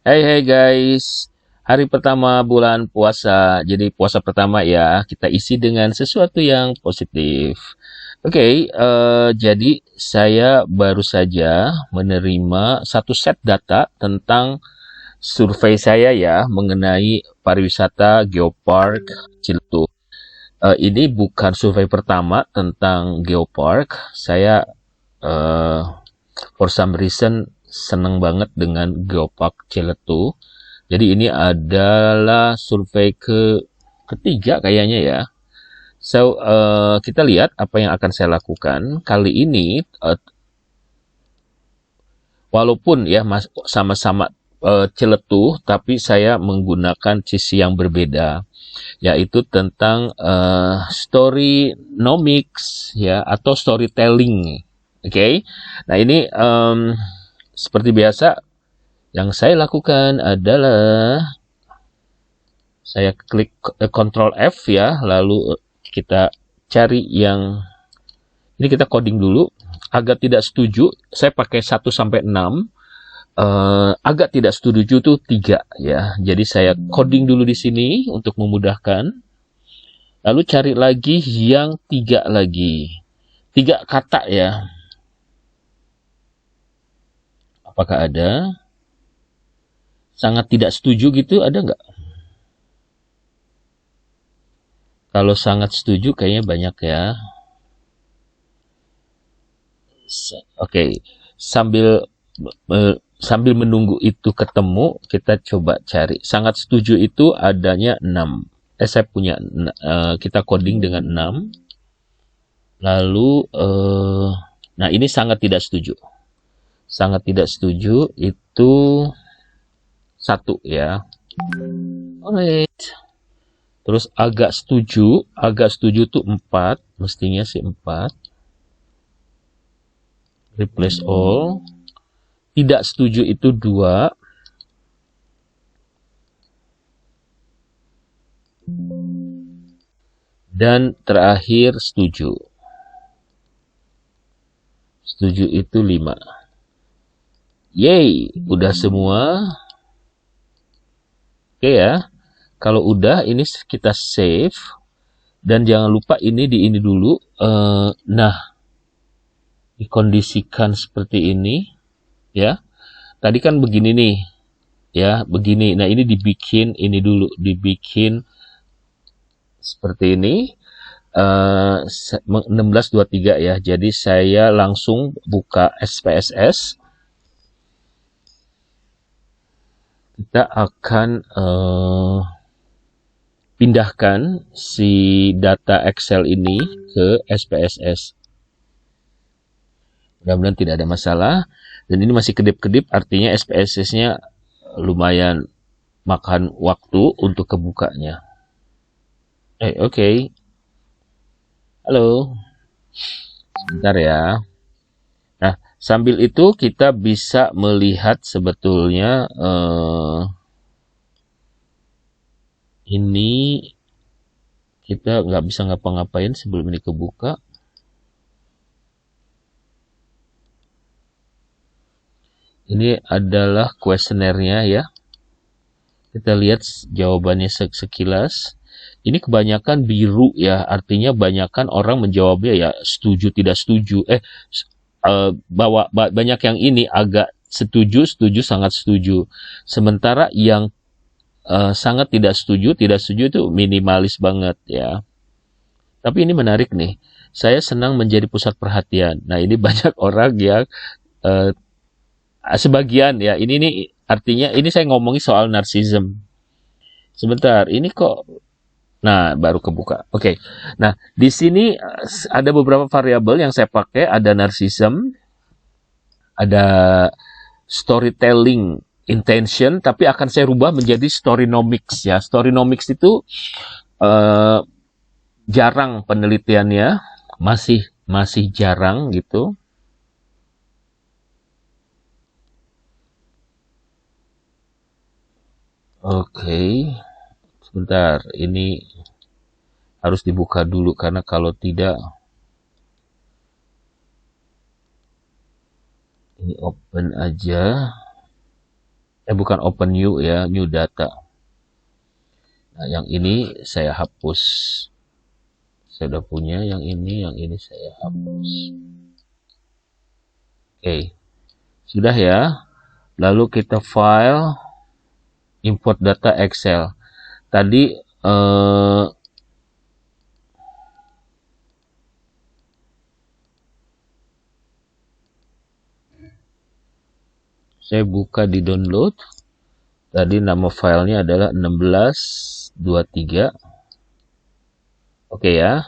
Hey guys, hari pertama bulan puasa. Jadi puasa pertama ya, kita isi dengan sesuatu yang positif. Oke, jadi saya baru saja menerima satu set data tentang survei saya ya mengenai pariwisata Geopark Ciletuh. Ini bukan survei pertama tentang Geopark. Saya eh, for some reason seneng banget dengan Geopark Ciletuh. Jadi ini adalah survei ketiga kayaknya ya. So, kita lihat apa yang akan saya lakukan. Kali ini, walaupun ya sama-sama Ciletuh, tapi saya menggunakan sisi yang berbeda, yaitu tentang storynomics ya atau storytelling. Oke, nah ini seperti biasa yang saya lakukan adalah saya klik Ctrl F ya, lalu kita cari yang ini, kita coding dulu. Agak tidak setuju, saya pakai 1 sampai 6. Agak tidak setuju tuh 3 ya. Jadi saya coding dulu di sini untuk memudahkan. Lalu cari lagi yang 3 lagi. 3 kata ya. Apakah ada? Sangat tidak setuju gitu, ada nggak? Kalau sangat setuju kayaknya banyak ya. Oke, sambil menunggu itu ketemu, kita coba cari. Sangat setuju itu adanya 6. Saya punya, kita coding dengan 6. Lalu, nah ini sangat tidak setuju. Sangat tidak setuju itu 1 ya. Alright. Terus agak setuju tuh 4. Mestinya sih 4. Replace all. Tidak setuju itu 2. Dan terakhir setuju. Setuju itu 5. Yeay, udah semua. Oke ya. Kalau udah, ini kita save. Dan jangan lupa ini dulu. Nah, dikondisikan seperti ini. Ya. Tadi kan begini nih. Ya, begini. Nah, ini dibikin ini dulu. Dibikin seperti ini. 1623 ya. Jadi saya langsung buka SPSS. Kita akan pindahkan si data Excel ini ke SPSS. Mudah-mudahan tidak ada masalah. Dan ini masih kedip-kedip, artinya SPSS-nya lumayan makan waktu untuk kebukanya. Oke. Halo. Sebentar ya. Nah, sambil itu kita bisa melihat sebetulnya ini kita nggak bisa ngapa-ngapain sebelum ini kebuka. Ini adalah kuesionernya ya. Kita lihat jawabannya sekilas. Ini kebanyakan biru ya, artinya banyakan orang menjawabnya ya setuju tidak setuju. Banyak yang ini agak setuju, sangat setuju. Sementara yang sangat tidak setuju itu minimalis banget ya. Tapi ini menarik nih. Saya senang menjadi pusat perhatian. Nah, ini banyak orang yang sebagian ya. Ini nih artinya ini saya ngomongin soal narsism. Sebentar, ini kok. Nah, baru kebuka. Oke. Nah, di sini ada beberapa variabel yang saya pakai. Ada narsism, ada storytelling intention, tapi akan saya rubah menjadi storynomics ya. Storynomics itu jarang penelitiannya, masih jarang gitu. Oke. Sebentar, ini harus dibuka dulu karena kalau tidak ini open aja. bukan open new ya, new data. Nah, yang ini saya hapus. Saya udah punya yang ini saya hapus. Oke, sudah ya. Lalu kita file, import data Excel. Tadi saya buka di download. Tadi nama filenya adalah 1623. Oke ya.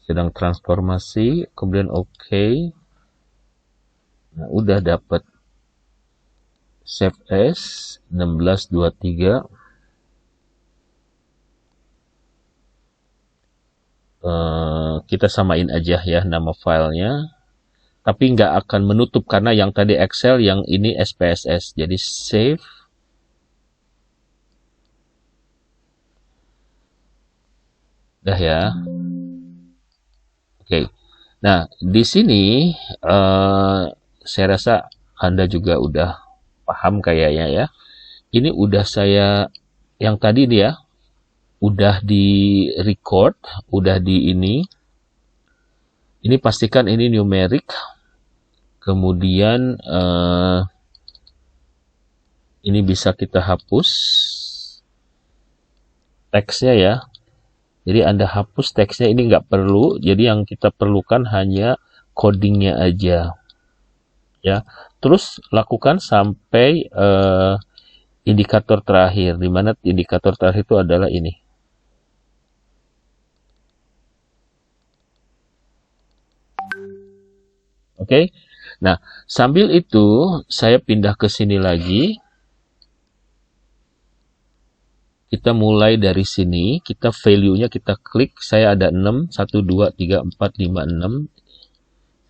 Sedang transformasi, kemudian oke. Nah, udah dapat save as 1623. Kita samain aja ya nama filenya. Tapi nggak akan menutup karena yang tadi Excel, yang ini SPSS. Jadi save. Dah ya. Oke. Nah, di sini saya rasa Anda juga udah paham kayaknya ya. Ini udah saya, yang tadi nih ya, udah di record, udah di ini. Ini pastikan ini numeric. Kemudian ini bisa kita hapus teksnya ya. Jadi Anda hapus teksnya, ini nggak perlu. Jadi yang kita perlukan hanya codingnya aja. Ya. Terus lakukan sampai indikator terakhir. Di mana indikator terakhir itu adalah ini. Oke. Nah, sambil itu saya pindah ke sini lagi. Kita mulai dari sini, kita value-nya kita klik, saya ada 6, 1, 2, 3, 4, 5, 6.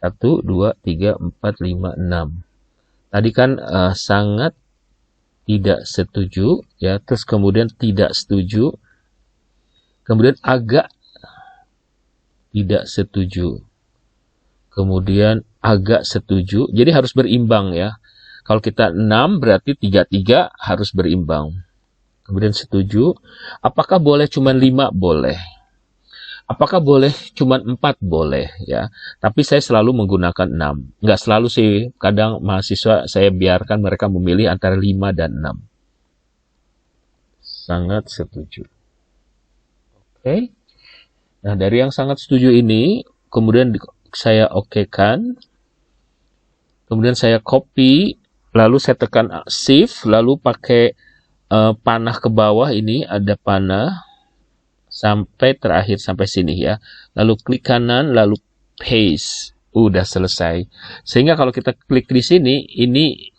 1, 2, 3, 4, 5, 6. Tadi kan sangat tidak setuju, ya. Terus kemudian tidak setuju. Kemudian agak tidak setuju. Kemudian agak setuju. Jadi harus berimbang ya. Kalau kita 6 berarti 3 harus berimbang. Kemudian setuju. Apakah boleh cuma 5? Boleh. Apakah boleh cuma 4? Boleh ya. Tapi saya selalu menggunakan 6. Nggak selalu sih. Kadang mahasiswa saya biarkan mereka memilih antara 5 dan 6. Sangat setuju. Oke. Nah, dari yang sangat setuju ini, kemudian saya okekan. Kemudian saya copy, lalu saya tekan shift, lalu pakai panah ke bawah, ini ada panah sampai terakhir sampai sini ya. Lalu klik kanan, lalu paste. Udah selesai. Sehingga kalau kita klik di sini, ini,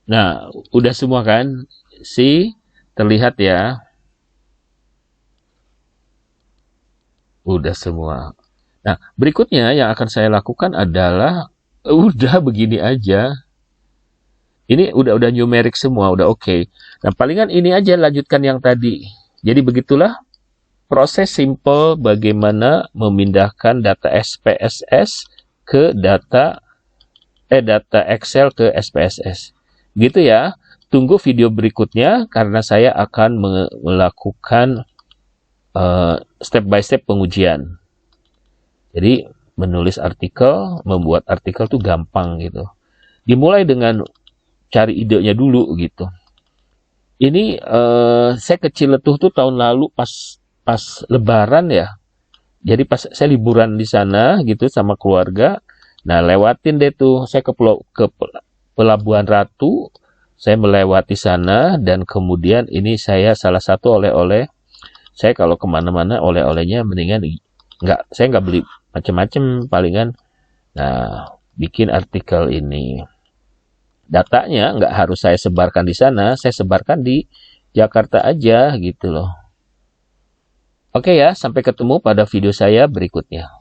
nah udah semua kan? Terlihat ya. Udah semua. Nah, berikutnya yang akan saya lakukan adalah udah begini aja. Ini udah numeric semua, udah oke. Nah, palingan ini aja lanjutkan yang tadi. Jadi begitulah proses simple bagaimana memindahkan data SPSS ke data Excel ke SPSS. Gitu ya. Tunggu video berikutnya karena saya akan melakukan step by step pengujian. Jadi menulis artikel, membuat artikel tuh gampang gitu. Dimulai dengan cari idenya dulu gitu. Ini saya ke Ciletuh tuh tahun lalu pas Lebaran ya. Jadi pas saya liburan di sana gitu sama keluarga. Nah, lewatin deh tuh saya ke Pelabuhan Ratu. Saya melewati sana dan kemudian ini saya salah satu oleh-oleh. Saya kalau kemana-mana oleh-olehnya mendingan saya nggak beli macam-macam, palingan bikin artikel ini. Datanya nggak harus saya sebarkan di sana, saya sebarkan di Jakarta aja gitu loh. Oke ya, sampai ketemu pada video saya berikutnya.